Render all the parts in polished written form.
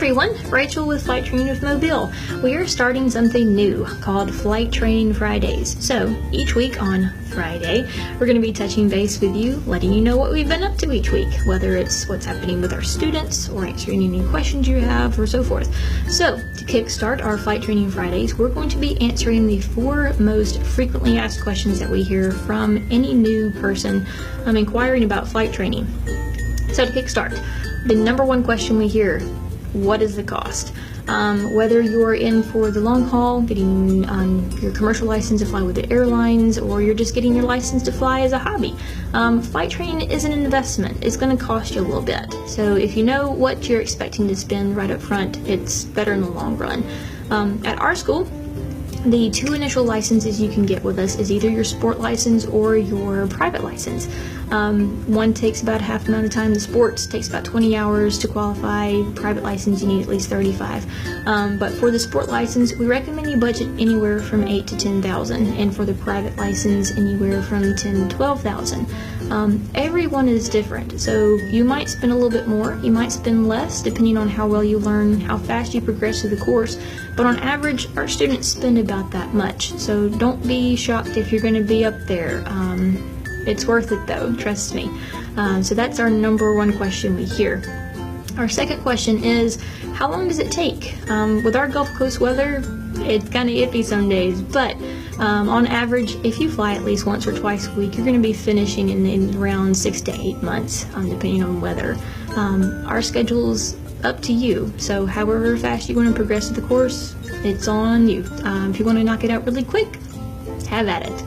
everyone, Rachel with Flight Training with Mobile. We are starting something new called Flight Training Fridays. So each week on Friday, we're going to be touching base with you, letting you know what we've been up to each week, whether it's what's happening with our students or answering any questions you have or so forth. So to kickstart our Flight Training Fridays, we're going to be answering the 4 most frequently asked questions that we hear from any new person inquiring about flight training. So to kickstart, the number 1 question we hear: what is the cost? Whether you're in for the long haul, getting your commercial license to fly with the airlines, or you're just getting your license to fly as a hobby, flight training is an investment. It's going to cost you a little bit. So if you know what you're expecting to spend right up front, it's better in the long run. At our school, the 2 initial licenses you can get with us is either your sport license or your private license. One takes about half the amount of time. The sports takes about 20 hours to qualify. Private license, you need at least 35. But for the sport license, we recommend you budget anywhere from $8,000 to $10,000, and for the private license, anywhere from $10,000 to $12,000. Everyone is different, so you might spend a little bit more, you might spend less, depending on how well you learn, how fast you progress through the course. But on average, our students spend about that much, so don't be shocked if you're going to be up there. It's worth it though, trust me. So that's our number 1 question we hear. Our second question is, how long does it take? With our Gulf Coast weather, it's kind of iffy some days, but on average, if you fly at least once or twice a week, you're going to be finishing in around 6 to 8 months, depending on weather. Our schedule's up to you, so however fast you want to progress through the course, it's on you. If you want to knock it out really quick, have at it.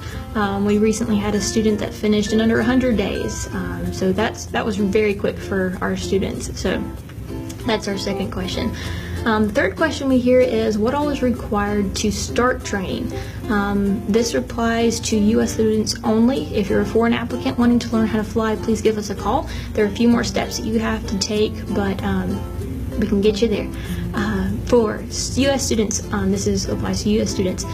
We recently had a student that finished in under 100 days, so that was very quick for our students. So that's our second question. The third question we hear is, what all is required to start training? This applies to U.S. students only. If you're a foreign applicant wanting to learn how to fly, please give us a call. There are a few more steps that you have to take, but we can get you there. For U.S. students, applies to U.S. students,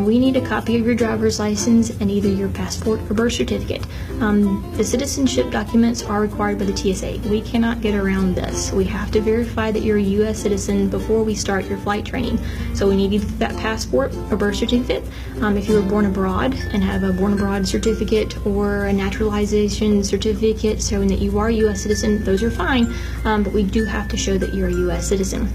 we need a copy of your driver's license and either your passport or birth certificate. The citizenship documents are required by the TSA. We cannot get around this. We have to verify that you're a U.S. citizen before we start your flight training. So we need either that passport or birth certificate. If you were born abroad and have a born abroad certificate or a naturalization certificate showing that you are a U.S. citizen, those are fine, but we do have to show that you're a U.S. citizen.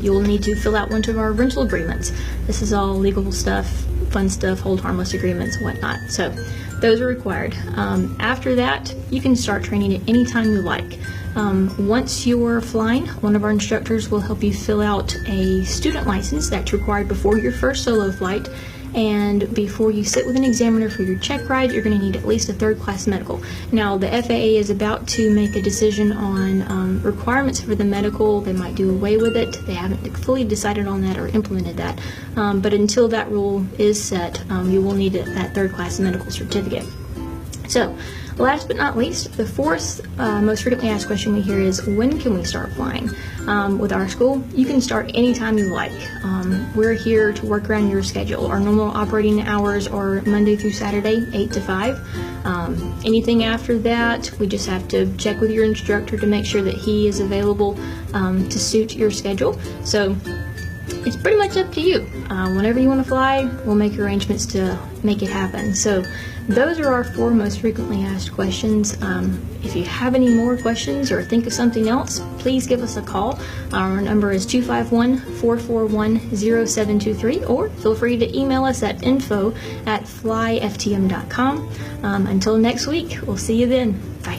You will need to fill out one of our rental agreements. This is all legal stuff, fun stuff, hold harmless agreements, whatnot. So those are required. After that, you can start training at any time you like. Once you're flying, one of our instructors will help you fill out a student license that's required before your first solo flight. And before you sit with an examiner for your check ride, you're going to need at least a 3rd class medical. Now, the FAA is about to make a decision on requirements for the medical. They might do away with it. They haven't fully decided on that or implemented that. But until that rule is set, you will need that 3rd class medical certificate. So, last but not least, the 4th most frequently asked question we hear is, when can we start flying? With our school, you can start anytime you like. We're here to work around your schedule. Our normal operating hours are Monday through Saturday, 8 to 5. Anything after that, we just have to check with your instructor to make sure that he is available to suit your schedule. So it's pretty much up to you. Whenever you want to fly, we'll make arrangements to make it happen. So those are our 4 most frequently asked questions. If you have any more questions or think of something else, please give us a call. Our number is 251-441-0723, or feel free to email us at info@flyftm.com. Until next week, we'll see you then. Bye.